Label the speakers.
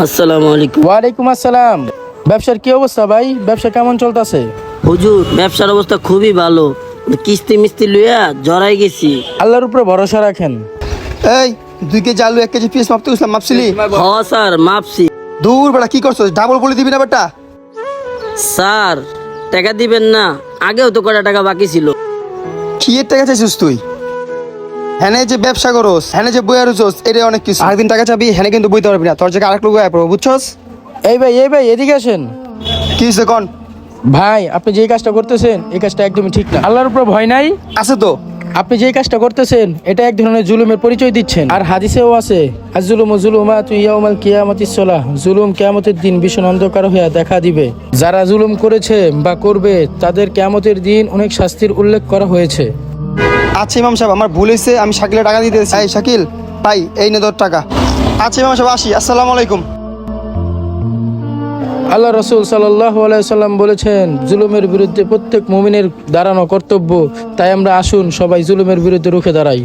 Speaker 1: আসসালামু আলাইকুম।
Speaker 2: ওয়ালাইকুম আসসালাম। ব্যবসার কি অবস্থা ভাই? ব্যবসা কেমন চলতেছে?
Speaker 1: হুজুর, ব্যবসার অবস্থা খুবই ভালো। কিস্তি মিস্তি লইয়া জড়াই গেছি।
Speaker 2: আল্লাহর উপরে ভরসা রাখেন।
Speaker 3: এই 2 কেজি আলু 1 কেজি পিস মাপতে গেছিলাম, মাপছিলি?
Speaker 1: হ স্যার, মাপছি।
Speaker 3: দূর বেটা, কি করছো? ডাবল বলে দিবি না বেটা।
Speaker 1: স্যার, টাকা দিবেন না? আগেও তো কটা টাকা বাকি ছিল।
Speaker 3: কি এর টাকা চাইছিস তুই? হ্যানে যে ব্যবসা করোস, হ্যানে যে বইয়া রুচোস, এটা অনেক কিছু। আরেকদিন টাকা চাবি, হ্যানে কিন্তু বইতে পারবি না। তোর জায়গায় আরেক লোক আয় পড়বো, বুঝছস?
Speaker 2: এই ভাই এদিকে আসেন।
Speaker 3: কি হয়েছে কন?
Speaker 2: ভাই, আপনি যে কাজটা করতেছেন এই কাজটা একদমই ঠিক না। আল্লাহর উপরে ভয় নাই?
Speaker 3: আছে তো।
Speaker 2: আপনি যে কাজটা করতেছেন এটা এক ধরনের জুলুমের পরিচয় দিচ্ছেন। আর হাদিসেও আছে, আজ-জুলুমু যুলুমাতু ইয়াউমাল কিয়ামাতিস সালাহ। জুলুম কিয়ামতের দিন ভীষণ অন্ধকার হয়ে দেখা দিবে। যারা জুলুম করেছে বা করবে তাদের কিয়ামতের দিন অনেক শাস্তির উল্লেখ করা হয়েছে।
Speaker 3: আচ্ছা ইমাম সাহেব, আমার ভুল হয়েছে, আমি শাকিলের টাকা দিতে এসেছি। এই শাকিল ভাই, এই নে তোর টাকা। আচ্ছা ইমাম সাহেব, আসি। আসসালামু আলাইকুম।
Speaker 2: আল্লাহ রসুল সাল্লাল্লাহু আলাইহি সাল্লাম বলেছেন, জুলুমের বিরুদ্ধে প্রত্যেক মুমিনের দাঁড়ানো কর্তব্য। তাই আমরা আসুন সবাই জুলুমের বিরুদ্ধে রুখে দাঁড়াই।